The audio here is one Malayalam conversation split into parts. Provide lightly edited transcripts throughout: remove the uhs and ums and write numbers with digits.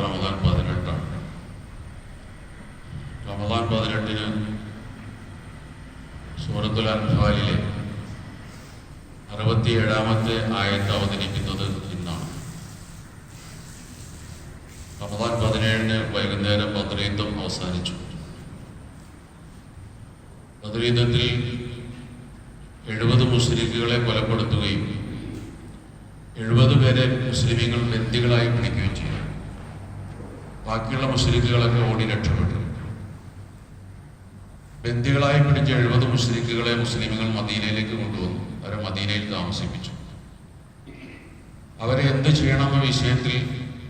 റമദാൻ 18 റമദാൻ 18 സൂറത്തുൽ അൻഫാലിലെ 67-ാമത്തെ ആയത്ത് അവതരിക്കുന്നത് ഇന്നാണ്. റമദാൻ 17 വൈകുന്നേരം ബദർ യുദ്ധം അവസാനിച്ചു. ബദർ യുദ്ധത്തിൽ 70 മുശ്രിക്കുകളെ കൊലപ്പെടുത്തുകയും 70 പേരെ മുസ്ലിമീങ്ങൾ ബന്ദികളായി പിടിക്കുകയും ചെയ്തു. ബാക്കിയുള്ള മുശ്രിക്കുകളൊക്കെ ഓടി രക്ഷപ്പെട്ടു. ബന്ദികളായി പിടിച്ച 70 മുശ്രിക്കുകളെ മുസ്ലിമുകൾ മദീനയിലേക്ക് കൊണ്ടുവന്നു. അവരെ മദീനയിൽ താമസിപ്പിച്ചു. അവരെ എന്ത് ചെയ്യണമെന്ന വിഷയത്തിൽ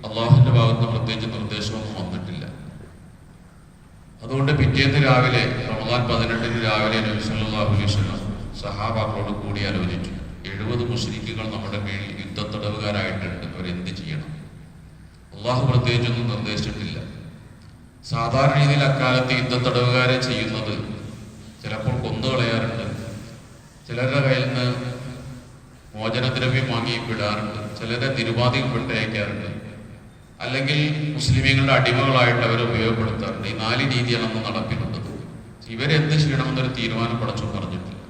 അള്ളാഹുവിന്റെ ഭാഗത്ത് പ്രത്യേകിച്ച് നിർദ്ദേശമൊന്നും വന്നിട്ടില്ല. അതുകൊണ്ട് പിറ്റേന്ന് രാവിലെ റമദാൻ 18 രാവിലെ നബി സല്ലല്ലാഹു അലൈഹി വസല്ലം സഹാബാക്കളോട് കൂടി ആലോചിച്ചു. 70 മുശ്രിക്കുകൾ നമ്മുടെ കീഴിൽ യുദ്ധത്തടവുകാരായിട്ടുണ്ട്, അവരെന്ത് ചെയ്യണം? അള്ളാഹു പ്രത്യേകിച്ചൊന്നും നിർദ്ദേശിച്ചിട്ടില്ല. സാധാരണ രീതിയിൽ അക്കാലത്ത് യുദ്ധത്തടവുകാരെ ചെയ്യുന്നത് ചിലപ്പോൾ കൊന്നുകളയാറുണ്ട്, ചിലരുടെ കയ്യിൽ നിന്ന് മോചനദ്രവ്യം വാങ്ങി വിടാറുണ്ട്, ചിലരെ നിരുപാധികം വിട്ടയക്കാറുണ്ട്, അല്ലെങ്കിൽ മുസ്ലിമീങ്ങളുടെ അടിമകളായിട്ട് അവരെ ഉപയോഗപ്പെടുത്താറുണ്ട്. ഈ 4 രീതിയാണ് അന്ന് നടപ്പിലുള്ളത്. ഇവരെന്ത് ചെയ്യണമെന്നൊരു തീരുമാനം പടച്ചു പറഞ്ഞിട്ടില്ല.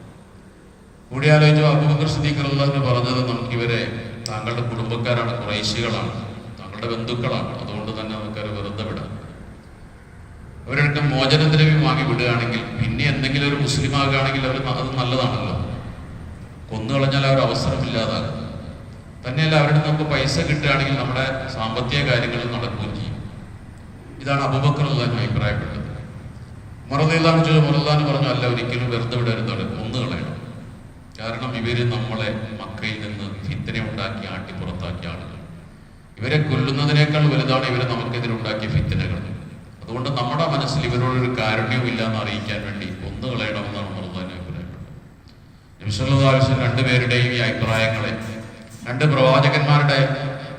കൂടിയാലോചിച്ചു അബൂബക്കർ സിദ്ദീഖ് റളിയല്ലാഹു അൻഹു പറഞ്ഞത്, നമുക്കിവരെ താങ്കളുടെ കുടുംബക്കാരാണ്, ഖുറൈശികളാണ്, താങ്കളുടെ ബന്ധുക്കളാണ്, അതുകൊണ്ട് തന്നെ നമുക്കവരെ വെറുതെ വിടാം. അവരുടെ മോചനദ്രവ്യം വാങ്ങി വിടുകയാണെങ്കിൽ പിന്നെ എന്തെങ്കിലും ഒരു മുസ്ലിം ആകുകയാണെങ്കിൽ അവർ അത് നല്ലതാണല്ലോ. കൊന്നുകളഞ്ഞാൽ അവർ അവസരമില്ലാതാകും. തന്നെയല്ല, അവരുടെ നമുക്ക് പൈസ കിട്ടുകയാണെങ്കിൽ നമ്മുടെ സാമ്പത്തിക കാര്യങ്ങൾ നടക്കുകയും ചെയ്യും. ഇതാണ് അബൂബക്കർ റളിയല്ലാഹു അൻഹു അഭിപ്രായപ്പെട്ടത്. ഉമർ റളിയല്ലാഹു അൻഹു പറഞ്ഞു, അല്ല, ഒരിക്കലും വെറുതെ വിടരുത്, കൊന്നുകളയണം. കാരണം ഇവര് നമ്മളെ മക്കയിൽ നിന്ന് ഫിത്ന ഉണ്ടാക്കി ആട്ടിപ്പുറത്താക്കിയ ആളുകൾ. ഇവരെ കൊല്ലുന്നതിനേക്കാൾ വലുതാണ് ഇവരെ നമുക്കെതിരുണ്ടാക്കിയ ഫിത്നകൾ. അതുകൊണ്ട് നമ്മുടെ മനസ്സിൽ ഇവരോടൊരു കാരുണ്യവും ഇല്ല എന്ന് അറിയിക്കാൻ വേണ്ടി കൊന്നുകളയണമെന്നാണ് ഉമർ റളിയല്ലാഹു അൻഹു അഭിപ്രായപ്പെട്ടത്. നബി സല്ലല്ലാഹു അലൈഹി വസല്ലം രണ്ടുപേരുടെയും ഈ അഭിപ്രായങ്ങളെ 2 പ്രവാചകന്മാരുടെ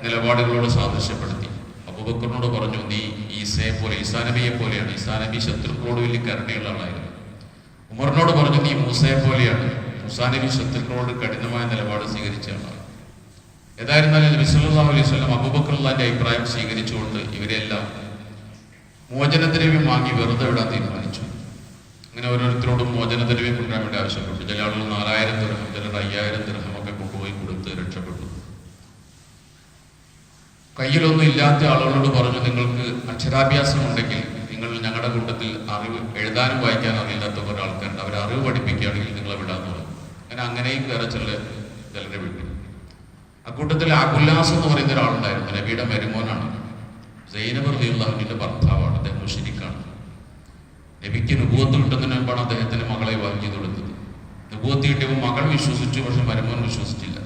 നിലപാടുകളോട് സാദൃശ്യപ്പെടുത്തി. അബൂബക്കറിനോട് പറഞ്ഞു, നീ ഈസാ നബിയെ പോലെയാണ്. ഈസാ നബി ശത്രുക്കളോട് വലിയ കരുണയുള്ള ആളായിരുന്നു. ഉമറിനോട് പറഞ്ഞു, നീ മൂസയെ പോലെയാണ്. മൂസാ നബി ശത്രുക്കളോട് കഠിനമായ നിലപാട് സ്വീകരിച്ച ആളാണ്. ഏതായിരുന്നാലും നബി സല്ലല്ലാഹു അലൈഹി വസല്ലം അബൂബക്കർ റളിയല്ലാഹുവിന്റെ അഭിപ്രായം സ്വീകരിച്ചുകൊണ്ട് ഇവരെല്ലാം മോചനദ്രവ്യം വാങ്ങി വെറുതെ വിടാൻ തീരുമാനിച്ചു. അങ്ങനെ ഓരോരുത്തരോടും മോചനദ്രവ്യം കൊണ്ടുവരാൻ വേണ്ടി ആവശ്യപ്പെട്ടു. ചില ആളുകൾ 4000 ദിർഹം, ചിലർ 5000 ദിർഹം ഒക്കെ കൊണ്ടുപോയി കൊടുത്ത് രക്ഷപ്പെട്ടു. കയ്യിലൊന്നും ഇല്ലാത്ത ആളുകളോട് പറഞ്ഞു, നിങ്ങൾക്ക് അക്ഷരാഭ്യാസം ഉണ്ടെങ്കിൽ നിങ്ങൾ ഞങ്ങളുടെ കൂട്ടത്തിൽ അറിവ് എഴുതാനും വായിക്കാനും അറിയില്ലാത്ത കുറെ ആൾക്കാരുണ്ട്, അവരെ അറിവ് പഠിപ്പിക്കുകയാണെങ്കിൽ നിങ്ങളെ വിടാന്ന് പറഞ്ഞു. അങ്ങനെയും വേറെ ചിലരെ വിട്ടു. അക്കൂട്ടത്തിൽ അബുല്ലാസ് എന്ന് പറയുന്ന ഒരാളുണ്ടായിരുന്നു. നബിയുടെ മരുമോനാണ്. സൈനബ് റളിയല്ലാഹു അൻഹയുടെ ഭർത്താവാണ്. അദ്ദേഹം മുശ്രിക്കാണ്. നബിക്ക് നുബുവത്ത് കിട്ടുന്നതിന് മുമ്പാണ് അദ്ദേഹത്തിന്റെ മകളെ വിവാഹം ചെയ്ത് കൊടുത്തത്. നുബുവത്ത് കിട്ടിയപ്പോൾ മകൾ വിശ്വസിച്ചു, പക്ഷെ മരുമോൻ വിശ്വസിച്ചില്ല.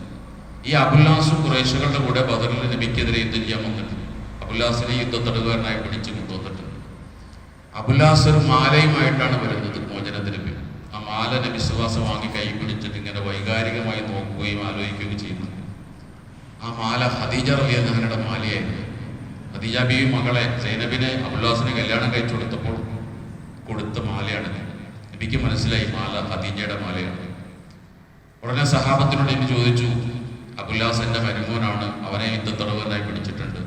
ഈ അബുല്ലാസും ഖുറൈശികളുടെ കൂടെ ബദറിൽ നബിക്കെതിരെ യുദ്ധം ചെയ്യാൻ വന്നിട്ടുണ്ട്. അബുല്ലാസിനെ യുദ്ധത്തടവുകാരനായി പിടിച്ചു കൊണ്ടുവന്നിട്ടുണ്ട്. അബുല്ലാസ് ഒരു മാലയുമായിട്ടാണ് വരുന്നത് മോചനദ്രവ്യം. ആ മാല നബി സുവാസം വാങ്ങി കൈ പിടിച്ചിട്ട് ഇങ്ങനെ വൈകാരികമായി നോക്കുകയും ആലോചിക്കുകയും ചെയ്യുന്നു. ആ മാല ഖദീജ റളിയല്ലാഹു അൻഹയുടെ മാലയായിരുന്നു. ഖദീജ ബീവി മകളെ സൈനബിനെ അബുല്ലാസിനെ കല്യാണം കഴിച്ചു കൊടുത്തപ്പോൾ കൊടുത്ത മാലയാണ്. നബിക്ക് മനസ്സിലായി മാല ഖദീജയുടെ മാലയാണ്. ഉടനെ സഹാബത്തിനോട് എനിക്ക് ചോദിച്ചു, അബുല്ലാസ് എൻ്റെ മരുമോനാണ്, അവനെ യുദ്ധത്തടവുകാരനായി പിടിച്ചിട്ടുണ്ട്,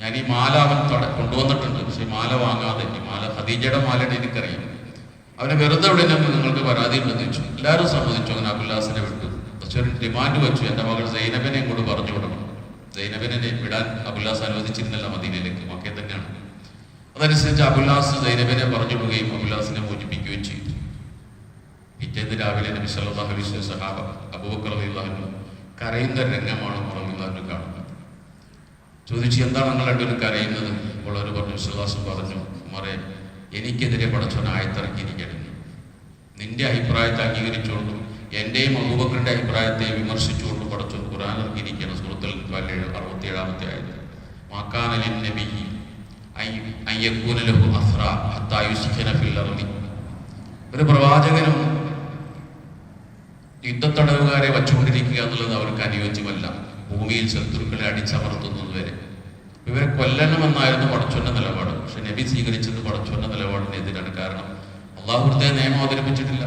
ഞാൻ ഈ മാല അവൻ കൊണ്ടുവന്നിട്ടുണ്ട്, പക്ഷെ മാല വാങ്ങാതെ, ഈ മാല ഖദീജയുടെ മാലയുടെ എനിക്കറിയാം, അവനെ വെറുതെ ഇവിടെ നിങ്ങൾക്ക് പരാതി ഉണ്ടെന്ന് ചോദിച്ചു. എല്ലാവരും സമ്മതിച്ചു. അങ്ങനെ അബുല്ലാസിനെ വിട്ടു. പക്ഷെ ഒരു ഡിമാൻഡ് വെച്ചു, എൻ്റെ മകൾ സൈനബിനെ ഇങ്ങോട്ട് പറഞ്ഞു വിടണം. സൈനബിനെ വിടാൻ അബുല്ലാസ് അനുവദിച്ചിരുന്നില്ല മദീനയിലേക്ക്, മക്കയിൽ തന്നെയാണ്. അതനുസരിച്ച് അബുല്ലാസ് സൈനബിനെ പറഞ്ഞു വിടുകയും അബുല്ലാസിനെ മോചിപ്പിക്കുകയും ചെയ്തു. പിറ്റേന്ന് രാവിലെ നബി സല്ലല്ലാഹു അലൈഹി വസല്ലം സഹാബ അബൂബക്കർ റളിയല്ലാഹു അൻഹു കരയുന്ന രംഗമാണ് ഉമർ റളിയല്ലാഹു അൻഹു കാണുന്നത്. ചോദിച്ചു, എന്താണ് നിങ്ങൾ രണ്ടുപേരും കരയുന്നത്? അപ്പോൾ അവർ പറഞ്ഞു, വിശ്വാസം പറഞ്ഞു, ഉമറെ, എനിക്കെതിരെ പടച്ചവൻ ആയത്തിറക്കിയിരിക്കണം. നിന്റെ അഭിപ്രായത്തെ അംഗീകരിച്ചുകൊണ്ടും എന്റെയും അബൂബക്കറിന്റെ അഭിപ്രായത്തെ വിമർശിച്ചുകൊണ്ടും പടച്ചവൻ ഖുർആൻ ഇറക്കിയിരിക്കണം. സൂറത്തുൽ അൻഫാൽ 67-ാമത്തെ ആയത്ത്. മാകാന ലിന്നബിയ്യി അൻ യകൂന ലഹു അസ്റാ ഹത്താ യുസ്ഖിന ഫിൽ അർളി. ഒരു പ്രവാചകനും യുദ്ധത്തടവുകാരെ വച്ചുകൊണ്ടിരിക്കുക എന്നുള്ളത് അവർക്ക് അനുയോജ്യമല്ല. ഭൂമിയിൽ ശത്രുക്കളെ അടിച്ചമർത്തുന്നത് വരെ ഇവരെ കൊല്ലണമെന്നായിരുന്നു പടച്ചവന്റെ നിലപാട്. പക്ഷെ നബി സ്വീകരിച്ചത് പടച്ചവന്റെ നിലപാടിനെതിരാണ്. കാരണം അള്ളാഹു പ്രത്യേക നിയമം അവതരിപ്പിച്ചിട്ടില്ല.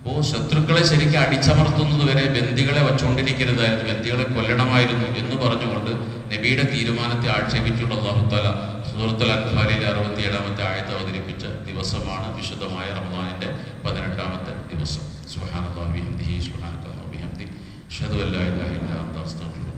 അപ്പോൾ ശത്രുക്കളെ ശരിക്കും അടിച്ചമർത്തുന്നത് വരെ ബന്ദികളെ വച്ചുകൊണ്ടിരിക്കരുതായിരുന്നു, ബന്ദികളെ കൊല്ലണമായിരുന്നു എന്ന് പറഞ്ഞുകൊണ്ട് നബിയുടെ തീരുമാനത്തെ ആക്ഷേപിച്ചുകൊണ്ട് അല്ലാഹു തആല സൂറത്തുൽ അൻഫാലിലെ 67-ാമത്തെ ആയത്ത് അവതരിപ്പിച്ച ദിവസമാണ് വിശുദ്ധമായ റമദാനിന്റെ 18-ാമത്തെ ദിവസം. സുബ്ഹാനല്ലാഹി വബിഹംദിഹി സുബ്ഹാനല്ലാഹി വബിഹംദിഹി അഷ്ഹദു അല്ലാ ഇലാഹ ഇല്ലാ അൻത അസ്തഗ്ഫിറുക.